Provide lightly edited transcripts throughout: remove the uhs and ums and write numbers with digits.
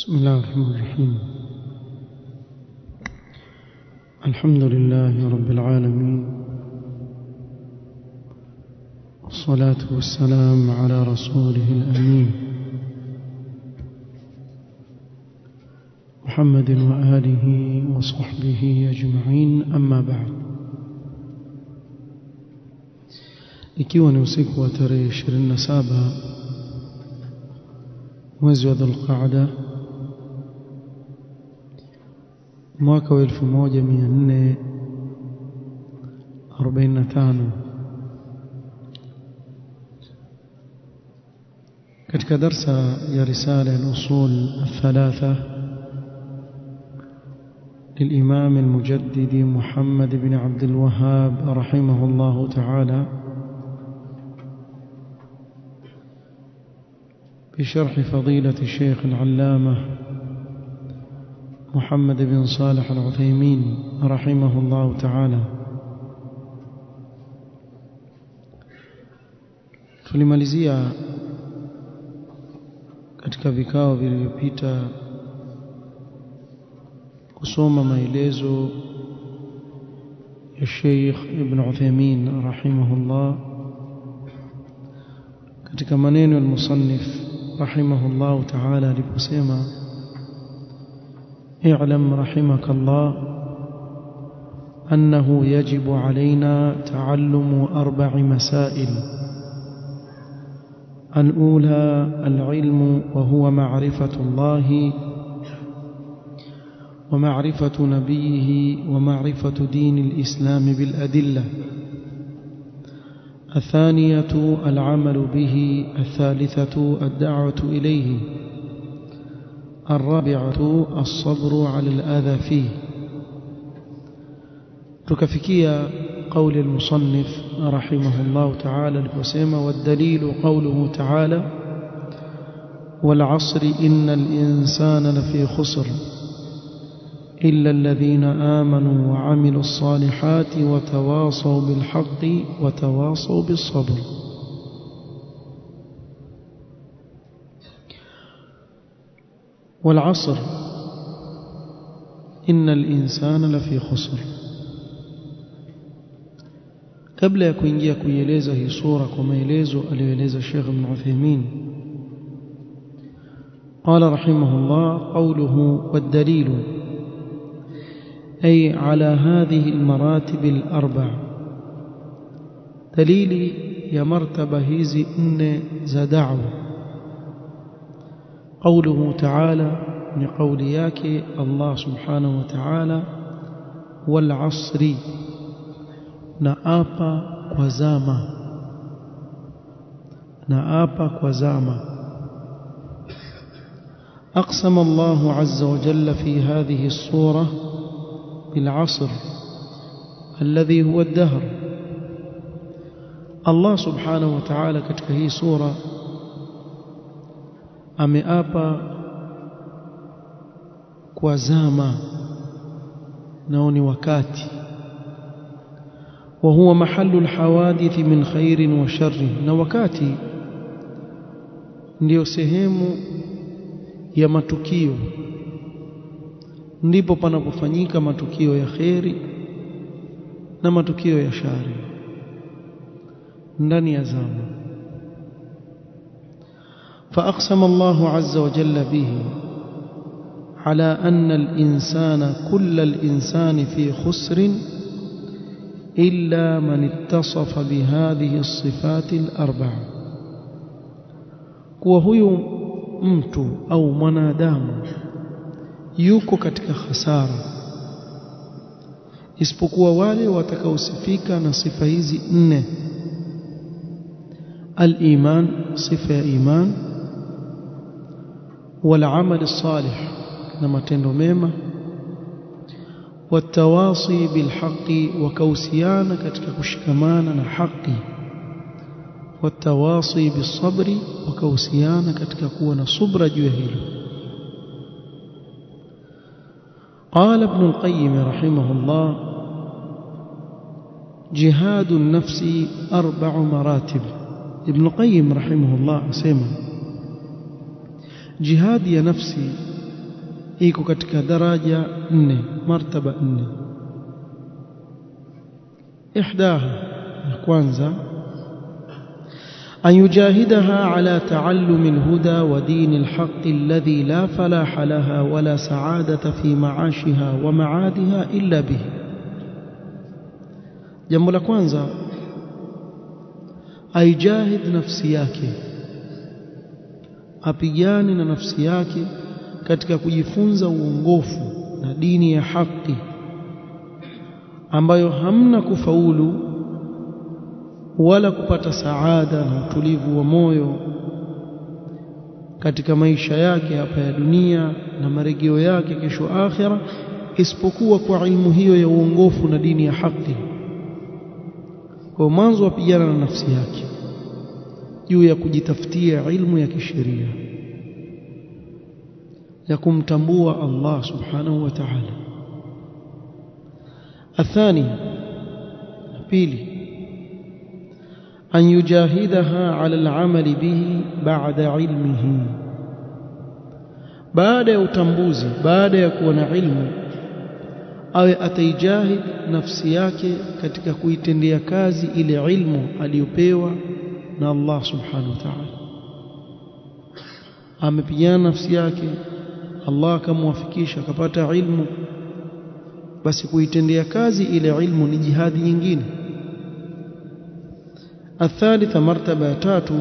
بسم الله الرحمن الرحيم. الحمد لله رب العالمين، والصلاة والسلام على رسوله الأمين محمد وآله وصحبه أجمعين، أما بعد. ikiwa ni usiku wa tarehe 27 mwezi wa Dhulqaada mwaka wa 1445 katika darsa ya risala al-usul al-thalatha للإمام المجدد محمد بن عبد الوهاب رحمه الله تعالى بشرح فضيلة الشيخ العلامة محمد بن صالح العثيمين رحمه الله تعالى. tulimalizia katika vikao vilivyopita kusoma maelezo ya Sheikh Ibn Uthaymeen rahimahullah katika maneno al-musannif rahimahullah ta'ala aliposema: اعلم رحمك الله أنه يجب علينا تعلم 4 مسائل. الأولى العلم، وهو معرفة الله ومعرفة نبيه ومعرفة دين الإسلام بالأدلة. الثانية العمل به. الثالثة الدعوة إليه. الرابعة الصبر على الأذى فيه. تكفيكيا قول المصنف رحمه الله تعالى الحسيم: والدليل قوله تعالى: والعصر إن الإنسان لفي خسر إلا الذين آمنوا وعملوا الصالحات وتواصوا بالحق وتواصوا بالصبر. والعصر إن الإنسان لفي خسر. قبل ya kuingia kuieleza hii sura kwa maelezo aliyoeleza Sheikh Ibn Uthaymeen, قال رحمه الله: قوله والدليل أي على هذه المراتب 4. دليلي يا مرتبة هذه 4 za da'wa. قوله تعالى من قولياك الله سبحانه وتعالى: والعصر، نأبا وزاما. أقسم الله عز وجل في هذه السورة بالعصر الذي هو الدهر. الله سبحانه وتعالى katika hii sura ameapa kwa zama, nao ni wakati. وهو محل الحوادث من خير وشر. na wakati ndio sehemu ya matukio, ndipo panapofanyika matukio ya khairi na matukio ya shari ndani ya zama. فأقسم الله عز وجل به على أن الإنسان كل الإنسان في خسر إلا من اتصف بهذه الصفات 4. kuwa huyu mtu au mwanadamu yuko katika hasara isipokuwa wale watakaosifika na sifa hizi 4: al-iman, sifa ya iman; wal-amal as-salih, na matendo mema; والتواصي بالحق، وكوسيانا katika kushikamana na haki; والتواصي بالصبر، وكوسيانا katika kuwa na subra juu ya hilo. قال ابن القيم رحمه الله: جهاد النفس 4 مراتب. ابن القيم رحمه الله asema jihadi ya nafsi iko katika daraja 4, martaba 4. ihdaha, kwanza أن يجاهدها على تعلم الهدى ودين الحق الذي لا فلاح لها ولا سعادة في معاشها ومعادها إلا به. jambo la kwanza, aijahid nafsi yake, apigane na nafsi yake katika kujifunza uongofu na dini ya haki ambayo hamna kufaulu wala kupata saada na utulivu wa moyo katika maisha yake hapa ya dunia na marejeo yake kesho akhira, isipokuwa kwa ilmu hiyo ya uongofu na dini ya haki. Kwa mwanzo apigana na nafsi yake juu ya kujitafutia ilmu ya kisheria ya kumtambua Allah subhanahu wa ta'ala. athani, pili, أن يجاهدها على العمل به بعد علمه. بعد utambuzi, baada ya kuwa na ilmu, awe ataijahid nafsi yake katika kuitendea kazi ile ilmu aliyopewa na Allah subhanahu wa ta'ala. Amepigana nafsi yake, Allah akamwafikisha akapata ilmu, basi kuitendea kazi ile ilmu ni jihadi nyingine. الثالثة، مرتبة 3،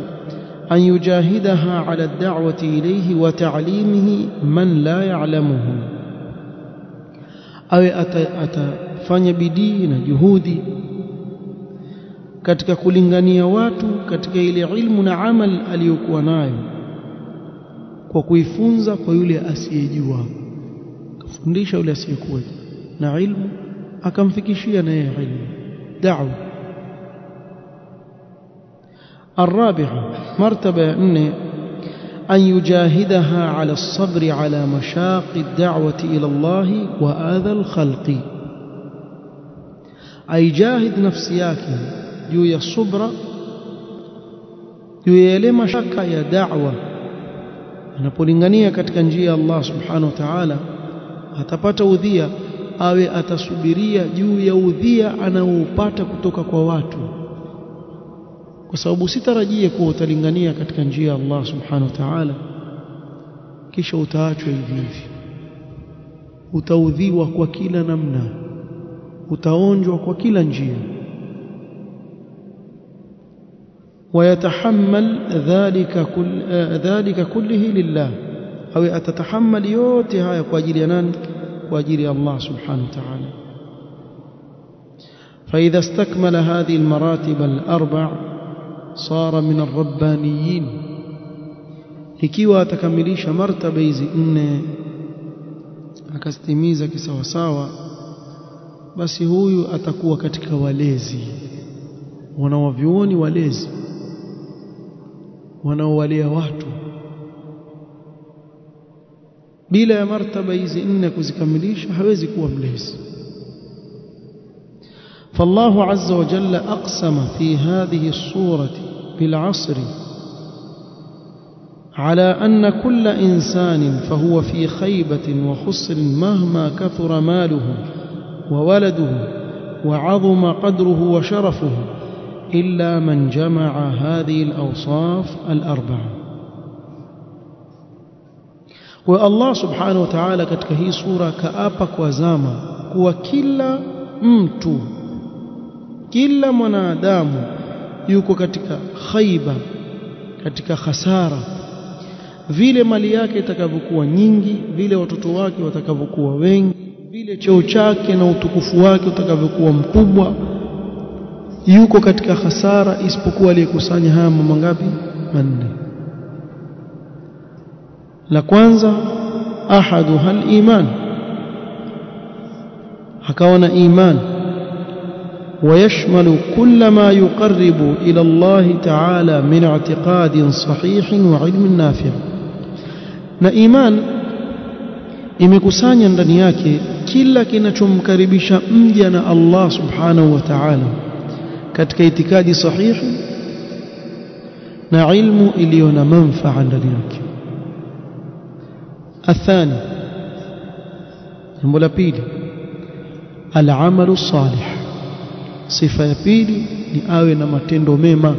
أن يجاهدها على الدعوة إليه وتعليمه من لا يعلمه. أو atafanya bidii na juhudi katika kulingania watu katika ile ilmu na amal aliyokuwa nayo, kwa kuifunza kwa yule asiyejua, kufundisha yule asiyekuwa na ilmu akamfikishia naye ilmu, da'wa. الرابعة، مرتبة 4، أن يجاهدها على الصبر على مشاق الدعوة إلى الله وآذى الخلق. أي جاهد نفسيك جوية الصبر جوية لما شك يا دعوة. anapolingania katika njia ya Allah subhanahu wa ta'ala atapata udhia, awe atasubiria juu ya udhia anaoupata kutoka kwa watu, kwa sababu sitarajie kuwa utalingania katika njia ya Allah subhanahu wa ta'ala kisha utaachwa hivi hivi. Utaudhiwa kwa kila namna, utaonjwa kwa kila njia. ويتحمل ذلك كله لله، أو أتتحمل yote haya kwa ajili ya nani? Kwa ajili ya Allah subhanahu wa ta'ala. فإذا استكمل هذه المراتب الأربع صار من الربانيين. ikiwa atakamilisha martaba hizi 4 akastimiza kisawasawa, basi huyu atakuwa katika walezi, wanawavyuoni walezi wanaowalea watu. bila ya martaba hizi 4 kuzikamilisha hawezi kuwa mlezi. فالله عز وجل أقسم في هذه الصورة بالعصر على أن كل إنسان فهو في خيبة وخسر مهما كثر ماله وولده وعظم قدره وشرفه إلا من جمع هذه الأوصاف الأربعة. والله سبحانه وتعالى katika hii sura kaapa kwa zama kuwa kila mtu, kila mwanadamu yuko katika khaiba, katika khasara. Vile mali yake itakavyokuwa nyingi, vile watoto wake watakavyokuwa wengi, vile cheo chake na utukufu wake utakavyokuwa mkubwa, yuko katika khasara, isipokuwa aliyekusanya haya mambo ngapi? 4. La kwanza, ahaduha al-iman, akaona iman, ويشمل كل ما يقرب إلى الله تعالى من اعتقاد صحيح وعلم نافع. na iman imekusanya ndani yake kila kinachomkaribisha mja na Allah subhanahu wa ta'ala katika itikadi sahihi na ilmu iliyo na manufaa ndani yake. athani, jambo la pili al-amalu salih, sifa ya pili ni awe na matendo mema.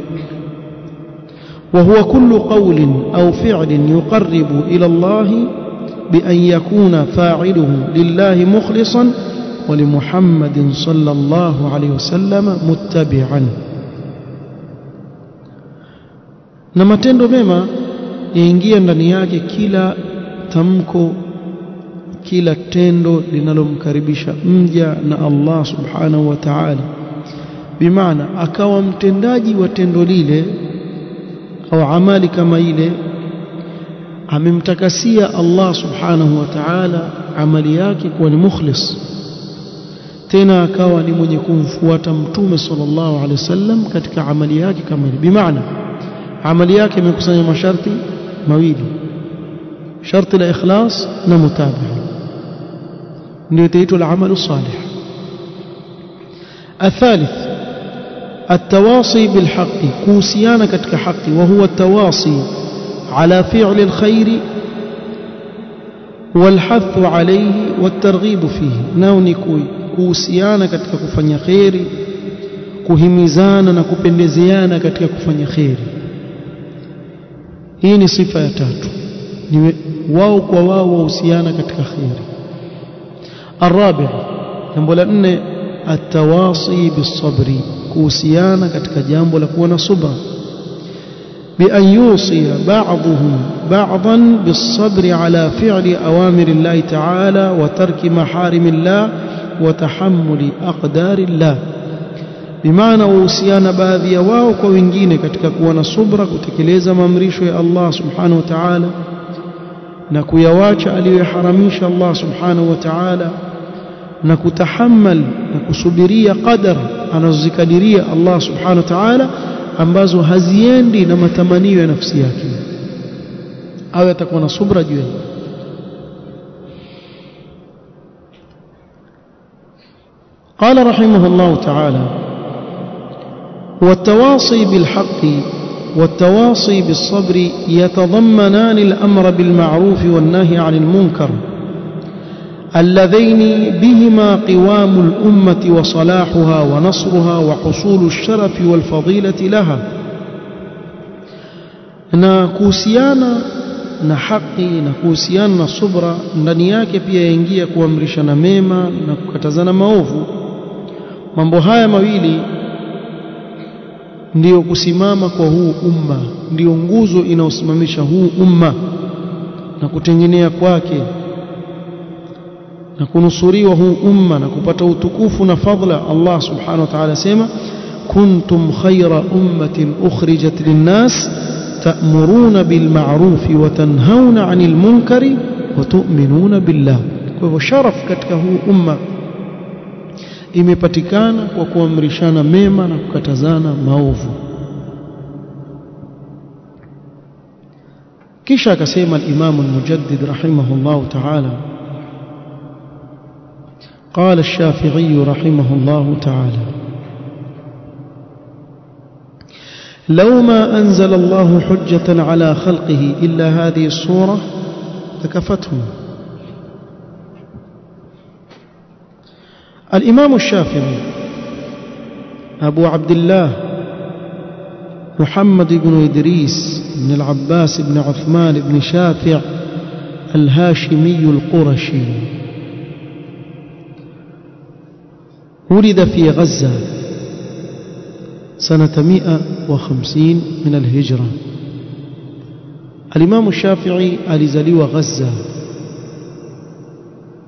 وهو كل قول أو فعل يقرب إلى الله بأن يكون فاعله لله مخلصا ولمحمد صلى الله عليه وسلم متبعا. na matendo mema yaingia ndani yake kila tamko, kila tendo linalomkaribisha mja na Allah subhanahu wa ta'ala, bimaana akawa mtendaji wa tendo lile au amali kama ile amemtakasia Allah subhanahu wa ta'ala amali yake kuwa ni mukhlis, tena akawa ni mwenye kumfuata mtume sallallahu alaihi wasallam katika amali yake kama ile. Bimaana amali yake imekusanya masharti mawili, sharti la ikhlas na mutabaa, ndio itaitwa al-amalu salih. الثالث التواصي بالحق، كوسيانا كتك حق، وهو التواصي على فعل الخير والحث عليه والترغيب فيه. ناوني كوسيانا كتك كفanya خيري، kuhimizana na kupendezeana katika kufanya khairi. Hii ni sifa ya tatu, ni wao kwa wao wahusiana katika khairi. الرابع jambo la nne التواصي بالصبر، kuhusiana katika jambo la kuwa na subra, بأن يوصي بعضهم بعضا بالصبر على فعل أوامر الله تعالى وترك محارم الله وتحمل أقدار الله. bimaana wahusiana baadhi ya wao kwa wengine katika kuwa na subra, kutekeleza maamrisho ya Allah subhanahu wa ta'ala na kuyawacha aliyoharamisha Allah subhanahu wa ta'ala, na kutahammal na kusubiria qadar anazozikadiria Allah subhanahu wa ta'ala ambazo haziendi na matamanio ya nafsi yake, au atakuwa na subra juu yake. قال رحمه الله تعالى: والتواصي بالحق والتواصي بالصبر يتضمنان الأمر بالمعروف والنهي عن المنكر، اللذين بهما قوام الأمة وصلاحها ونصرها وحصول الشرف والفضيلة لها. na kuhusiana na haki na kuhusiana na subra, ndani yake pia yaingia kuamrishana mema na kukatazana maovu. Mambo haya mawili ndio kusimama kwa huu umma, ndio nguzo inaosimamisha huu umma na kutengenea kwake na kunusuriwa huu umma na kupata utukufu na fadhila. Allah subhanahu wa ta'ala sema: kuntum khayra ummatin ukhrijat linnas ta'muruna bil ma'rufi wa tanhauna 'anil munkari wa tu'minuna billah. Kwa hivyo sharaf katika huu umma imepatikana kwa kuamrishana mema na kukatazana maovu. kisha akasema al-Imam al-Mujaddid rahimahullah ta'ala: قال الشافعي رحمه الله تعالى: لو ما أنزل الله حجة على خلقه إلا هذه الصورة لكفتهم. الإمام الشافعي أبو عبد الله محمد بن إدريس بن العباس بن عثمان بن شافع الهاشمي القرشي ولد في غزة سنة 150 من الهجرة. الإمام الشافعي alizaliwa غزة،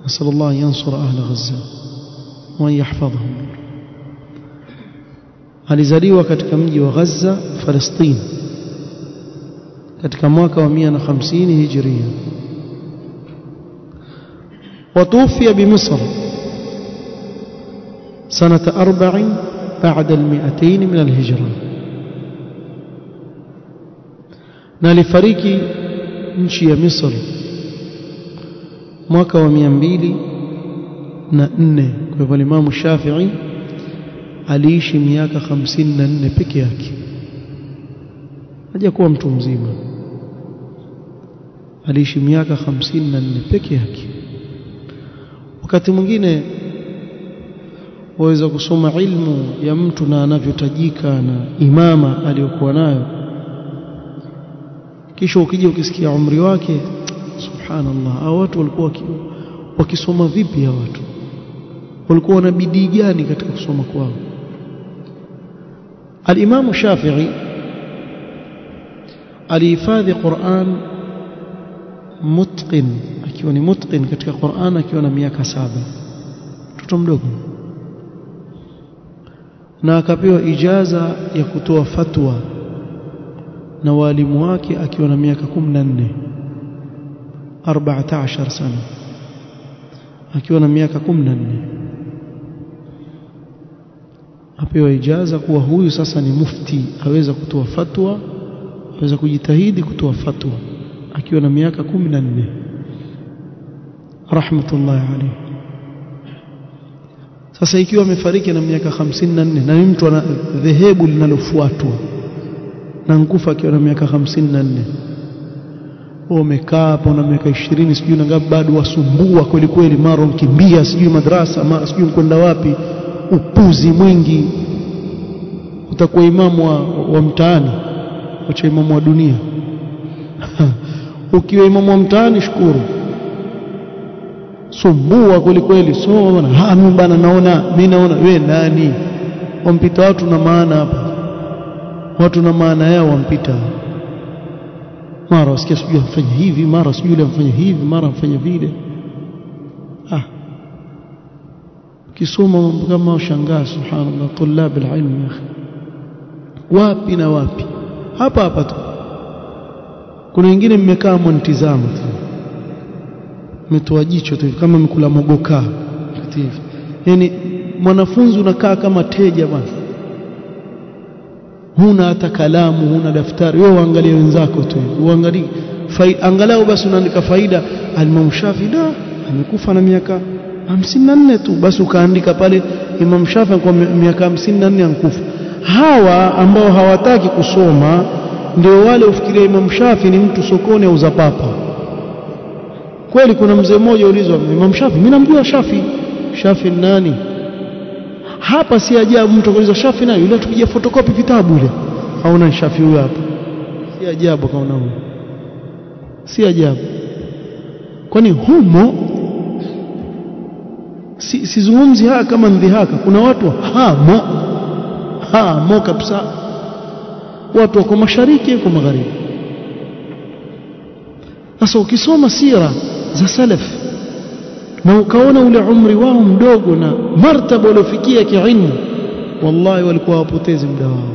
نسأل الله أن ينصر أهل غزة وأن يحفظهم. alizaliwa katika mji wa Gaza, Palestina, katika mwaka wa 150 Hijria. وتوفي بمصر سنة 4 بعد 200 من الهجرة. na alifariki nchi ya Misri mwaka wa 204. Kwa hivyo Imam Shafi'i aliishi miaka 54 peke yake, hajakuwa mtu mzima, aliishi miaka 54 peke yake. wakati mwingine waweza kusoma ilmu ya mtu na anavyotajika na imama aliyokuwa nayo, kisha ukija ukisikia umri wake, subhanallah, hao watu walikuwa wakisoma vipi? Hao watu walikuwa na bidii gani katika kusoma kwao? Al-Imam Shafi'i alihifadhi Qur'an mutqin, akiwa ni mutqin katika Qur'an akiwa na miaka 7, mtoto mdogo, na akapewa ijaza ya kutoa fatwa na walimu wake akiwa na miaka 14 sana, akiwa na miaka 14 apewa ijaza kuwa huyu sasa ni mufti, aweza kutoa fatwa, aweza kujitahidi kutoa fatwa akiwa na miaka 14, rahmatullahi alayhi. Sasa ikiwa amefariki na miaka 54 na ni mtu ana dhehebu linalofuatwa na nkufa akiwa na miaka 54, umekaa hapo na miaka 20 sijui na ngapi, bado wasumbua kweli kweli, mara mkimbia sijui madrasa, mara sijui mkwenda wapi, upuzi mwingi. Utakuwa imamu wa mtaani, acha imamu wa dunia. Ukiwa imamu wa mtaani shukuru, sumbua kweli kweli, soma bwana, mimi bana mimi naona wewe nani? Wampita watu na maana hapa, watu na maana yao wampita, mara wasikia sijui afanye hivi, mara sijui yule afanye hivi, mara afanye vile. Kisoma mambo kama ushangaa, subhanallah, tulab alilm ya akhi, wapi na wapi, hapa hapa tu. Kuna wengine mmekaa mnitizama tu, mmetoa jicho tu kama mkula mogoka hivi, yani mwanafunzi unakaa kama teja bwana, huna hata kalamu, huna daftari, wewe uangalie wenzako tu, uangalie angalau basi unaandika faida. Al-Imam Shafi'i amekufa na miaka 54 tu, basi ukaandika pale Imam Shafi'i kwa miaka 54 ankufa. Hawa ambao hawataki kusoma ndio wale ufikiria Imam Shafi'i ni mtu sokoni auza papa. Kweli kuna mzee mmoja ulizwa, Imam Shafi'i, mimi namjua Shafi'i. Shafi'i nani? Hapa si ajabu mtu kuuliza Shafi'i nani, yule tukija photocopy vitabu yule, hauna Shafi'i huyo hapa. Si ajabu kaona huyo, si ajabu, kwani humo sizungumzi haya kama ndhihaka. Kuna watu hamo kabisa, watu wako mashariki wako magharibi. Sasa ukisoma sira za salaf na ukaona ule umri wao mdogo na martaba waliofikia kiilmu, wallahi walikuwa wapotezi muda wao.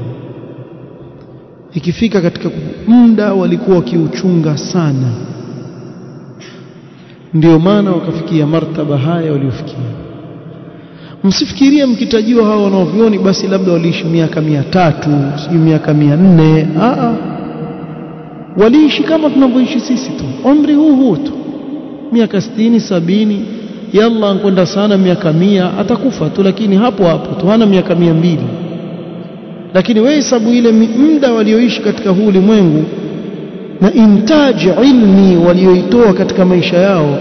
Ikifika katika muda walikuwa wakiuchunga sana, ndio maana wakafikia martaba haya waliofikia. Msifikirie mkitajiwa hao wanaovioni basi labda waliishi miaka 300, sio miaka 400. Waliishi kama tunavyoishi sisi tu, umri huu tu, miaka 60 70, yalla ankwenda sana miaka 100 atakufa tu, lakini hapo hapo tu, hana miaka 200. Lakini wewe hesabu ile muda walioishi katika huu ulimwengu na intaji ilmi walioitoa katika maisha yao,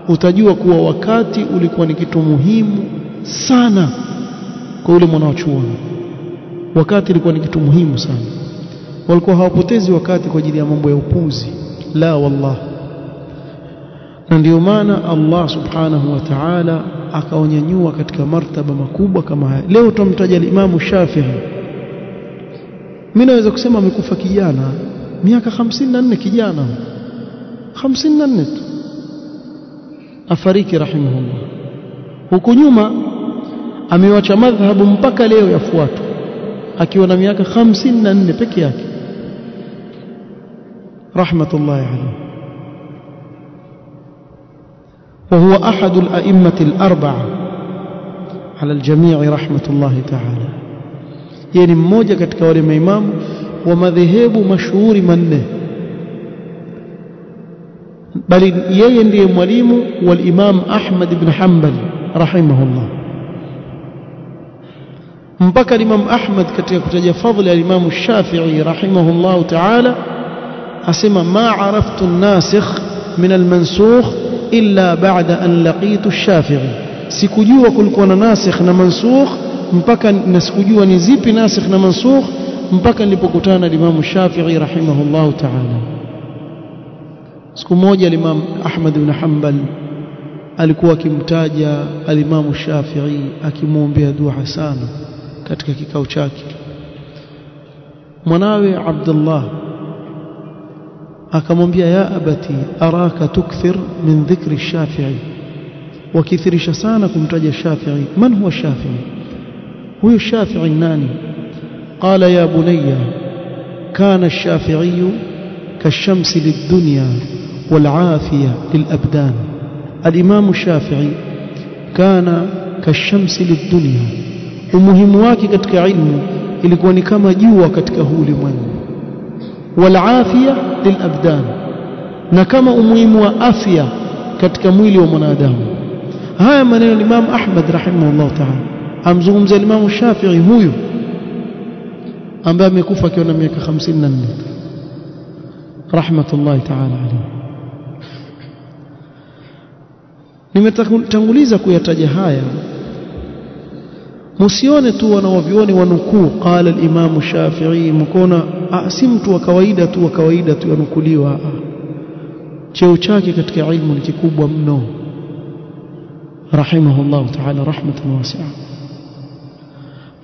utajua kuwa wakati ulikuwa ni kitu muhimu sana kwa yule mwanachuoni. Wakati ulikuwa ni kitu muhimu sana, walikuwa hawapotezi wakati kwa ajili ya mambo ya upuzi, la wallah. Na ndio maana Allah subhanahu wa ta'ala akaonyanyua katika martaba makubwa kama haya. Leo tumtaja Imam Shafi'i, mimi naweza kusema amekufa kijana, miaka 54, kijana 54 tu afariki rahimahullah. Huko nyuma amewacha madhhabu mpaka leo yafuatwa akiwa na miaka 54 peke yake, rahmatullahi alayhi. وهو أحد الأئمة الأربعة على الجميع رحمة الله تعالى، يعني mmoja katika wale maimamu wa madhehebu mashuhuri manne, bali yeye ndiye mwalimu wa Imam Ahmad ibn Hanbal rahimahullah. Mpaka Imam Ahmad katika kutaja fadhila ya Imam Shafi'i rahimahullah ta'ala asema ma araftu an-nasikh min al-mansukh illa ba'da an laqitu ash-Shafi'i, sikujua kulikuwa na nasikh na mansukh mpaka nasikujua ni zipi nasikh na mansukh mpaka nilipokutana na Imam Shafi'i rahimahullah ta'ala. Siku moja Imam Ahmad ibn Hanbal alikuwa akimtaja al-Imam Shafi'i akimwombea dua sana katika kikao chake. Mwanawe Abdullah akamwambia, ya abati araka tukthir min dhikri Shafi'i, wakithirisha sana kumtaja Shafi'i. Man huwa Shafi'i? huyo Shafi'i nani? Qala ya bunayya kana ash-Shafi'i kashamsi lid-dunya wal-'afiya lil-abdan. Al-Imam Shafi'i kana kashamsi lid-dunya, umuhimu wake katika ilmu ilikuwa ni kama jua katika huu ulimwengu, wal-'afiya lil-abdan, na kama umuhimu wa afya katika mwili wa mwanadamu. Haya maneno Imam Ahmad rahimahullah ta'ala amzungumza Imam Shafi'i huyu ambaye amekufa akiwa na miaka 54 rahmatullahi ta'ala alayhi. Nimetanguliza kuyataja haya, msione tu wanawavioni wanukuu qala al-Imam Shafi'i, mkona si mtu wa kawaida tu yanukuliwa. Cheo chake katika ilmu ni kikubwa mno rahimahullah ta'ala rahmatan wasi'a.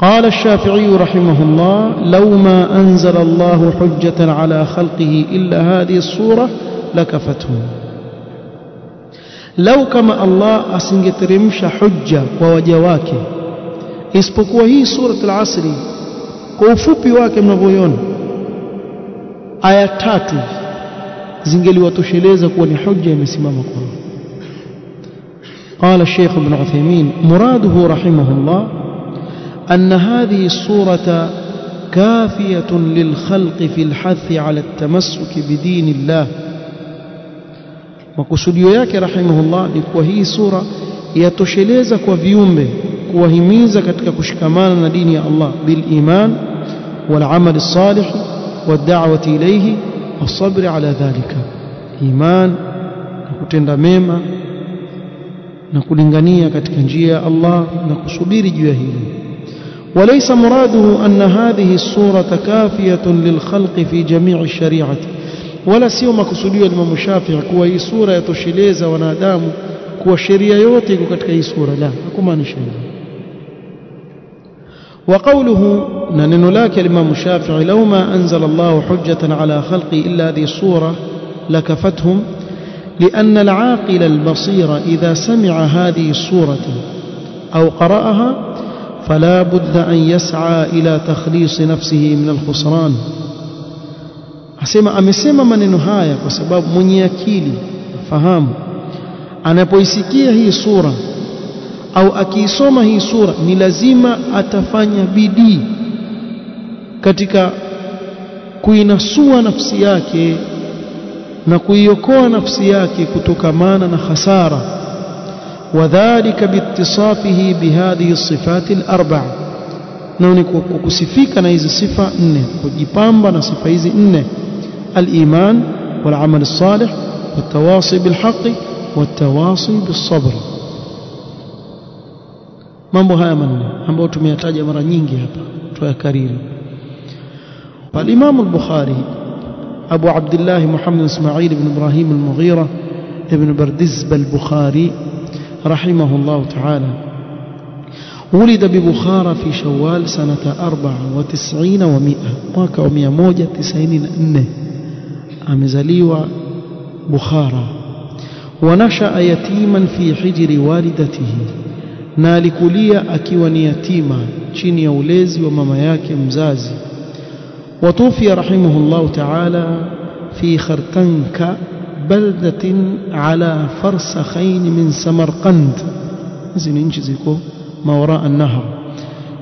قال الشافعي رحمه الله لو ما أنزل الله حجة على خلقه إلا هذه الصورة لكفتهم. لو كما الله أسنجترمش حجة ووجواك isipokuwa hii surat al-Asri kwa ufupi wake mnavyoiona aya 3 zingeliwatosheleza kuwa ni hujja imesimama kwao. قال الشيخ ابن عثيمين مراده رحمه الله أن هذه الصورة كافية للخلق في الحث على التمسك بدين الله. makusudio yake rahimahullah ni kuwa hii sura yatosheleza kwa viumbe kuwahimiza katika kushikamana na dini ya Allah bil iman wal amal as-salih wad da'wati ilayhi was-sabr ala dhalika, iman na kutenda mema na kulingania katika njia ya Allah na kusubiri juu ya hilo. وليس مراده أن هذه الصورة كافية للخلق في جميع الشريعة، ولا sio makusudio ya Imam Shafi'i kuwa hii sura yatosheleza wanadamu kuwa sheria yote iko katika hii sura, la, hakumaanisha hivyo. وقوله ننن لك الإمام الشافعي لو ما أنزل الله حجة على خلقه إلا هذه الصورة لكفتهم، لأن العاقل البصير إذا سمع هذه الصورة أو قرأها فلا بد أن يسعى إلى تخليص نفسه من الخسران. amesema maneno haya kwa sababu mwenye akili fahamu anapoisikia hii sura au akiisoma hii sura ni lazima atafanya bidii katika kuinasua nafsi yake na kuiokoa nafsi yake kutokamana na hasara. wadhālika biittisafihi bihadhihi as-sifati al-arba'a, na ni kusifika na hizi sifa 4, kujipamba na sifa hizi 4: al-iman wal amal as-salih wat tawasi bil haqqi wat tawasi bis sabr. mambo haya manne ambayo tumeyataja mara nyingi hapa tuyakariri. Al-Imam al-Bukhari Abu Abdullah Muhammad Ismail ibn Ibrahim al-Mughira ibn Bardizbah al-Bukhari رحمه الله تعالى ولد ببخارى في شوال سنة 94 و100 mwaka wa 194 amezaliwa Bukhara. ونشأ يتيما في حجر والدته, na alikulia akiwa ni yatima chini ya ulezi wa mama yake mzazi. وتوفي رحمه الله تعالى في خرتنك بلدة على فرسخين من سمرقند, hizi nchi ziko ما وراء النهر,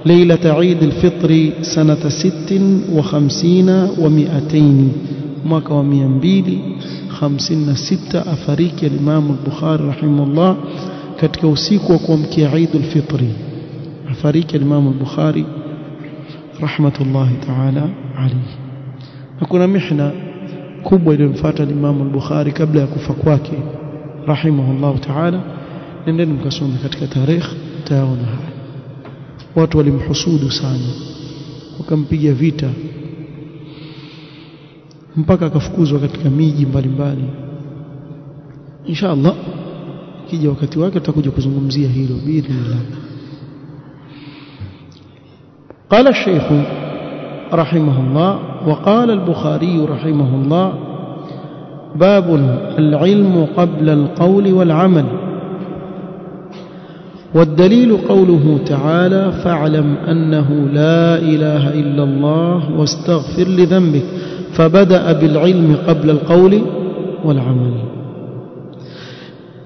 ليلة عيد الفطر سنة 56 و200 mwaka wa 256 afariki al-Imam al-Bukhari rahimahullah katika usiku wa kuamkia Eid al-Fitr. Afariki al-Imam al-Bukhari rahmatullahi ta'ala alayhi. Na kuna mihna kubwa iliyomfuata Imam al-Bukhari kabla ya kufa kwake rahimahullah ta'ala, nendeni mkasome katika tarikh taona haya. Watu walimhusudu sana, wakampiga vita mpaka akafukuzwa katika miji mbalimbali. Inshallah kija wakati wake tutakuja kuzungumzia hilo biidhnillah. قال الشيخ رحمه الله وقال البخاري رحمه الله باب العلم قبل القول والعمل. والدليل قوله تعالى فاعلم أنه لا إله إلا الله واستغفر لذنبك، فبدأ بالعلم قبل القول والعمل.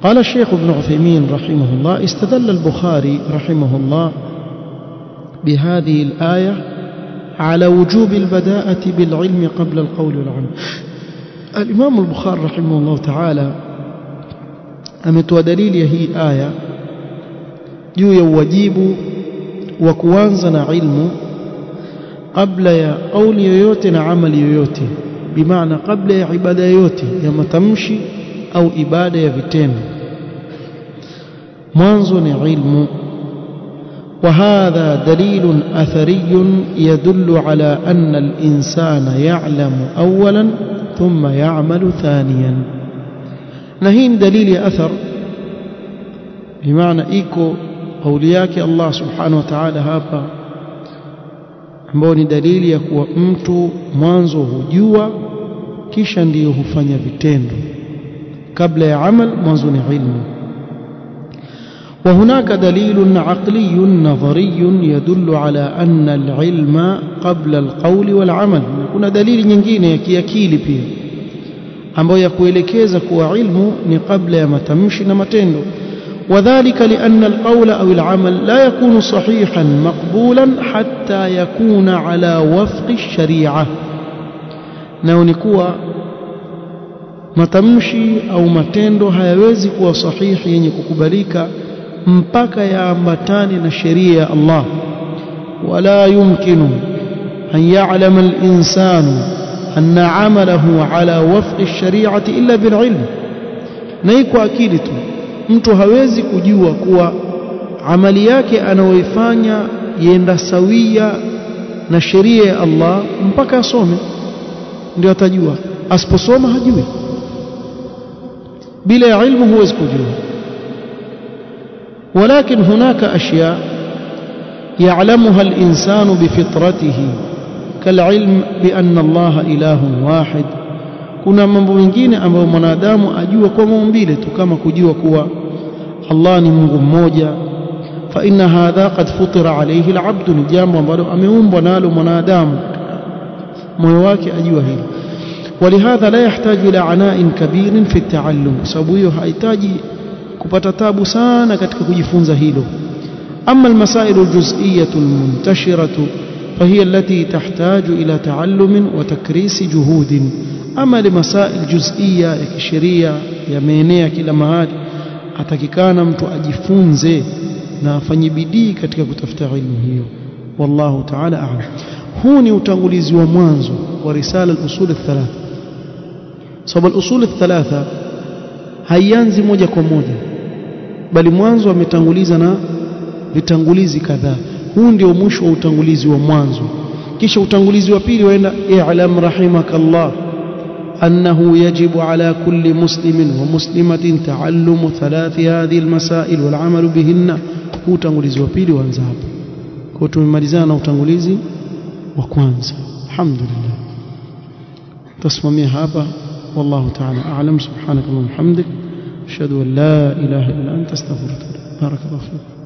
قال الشيخ ابن عثيمين رحمه الله استدل البخاري رحمه الله بهذه الآية على وجوب البداءة بالعلم قبل القول والعمل. الإمام البخاري رحمه الله تعالى ametoa dalili ya hii aya juu ya wajibu wa kuanza na ilmu kabla ya kauli yoyote na amali yoyote, bimaana kabla ya ibada yoyote ya matamshi au ibada ya vitendo, mwanzo ni ilmu. وهذا دليل أثري يدل على أن الإنسان يعلم أولا ثم يعمل ثانيا. نهين دليل أثر بمعنى إيكو قولياك الله سبحانه وتعالى هابا ambao ni dalili ya kuwa mtu mwanzo hujua kisha ndiyo hufanya vitendo. Kabla ya amal mwanzo ni ilmu. وهناك دليل عقلي نظري يدل على أن العلم قبل القول والعمل. kuna dalili nyingine ya kiakili pia ambayo yakuelekeza kuwa ilmu ni kabla ya matamshi na matendo. وذلك لأن القول أو العمل لا يكون صحيحا مقبولا حتى يكون على وفق الشريعة. naonikuwa matamshi au matendo hayawezi kuwa sahihi yenye kukubalika mpaka yaambatane na sheria ya Allah. ولا يمكن أن يعلم الإنسان أن عمله على وفق الشريعة إلا بالعلم. نيكو akili tu mtu hawezi kujua kuwa amali yake anayoifanya yenda sawia na sheria ya Allah mpaka asome, ndio atajua. Asiposoma hajui. bila ilmu huwezi kujua. ولكن هناك أشياء يعلمها الإنسان بفطرته كالعلم بأن الله إله واحد. kuna mambo mengine ambayo mwanadamu ajua kwa maumbile tu, kama kujua kuwa Allah ni Mungu mmoja. fa inna hadha qad futira alayhi al-'abd, ni jambo ambalo ameumbwa nalo mwanadamu, moyo wake ajua hilo. ولهذا لا يحتاج إلى عناء كبير في التعلم, sababu hiyo hahitaji kupata tabu sana katika kujifunza hilo. أما المسائل الجزئية المنتشرة فهي التي تحتاج إلى تعلم وتكريس جهود. أما لمسائل جزئية ya kisheria yameenea kila mahali, atakikana mtu ajifunze na afanye bidii katika kutafuta elimu hiyo. Wallahu ta'ala a'lam. Huu ni utangulizi wa mwanzo wa risala al-usul al-thalatha. Sababu al-usul al-thalatha haianzi moja kwa moja, bali mwanzo ametanguliza na vitangulizi kadhaa. Huu ndio mwisho wa utangulizi wa mwanzo. Kisha utangulizi wa pili waenda i'lam rahimakallah أنه يجب على كل مسلم ومسلمة تعلم ثلاث هذه المسائل والعمل بهن. huu utangulizi wa pili waanza hapa. Kwa tumemalizana na utangulizi wa kwanza. Alhamdulillah. Tasimamia hapa. والله تعالى أعلم. سبحانك اللهم وبحمدك أشهد أن لا إله إلا أنت أستغفرك. بارك الله فيك.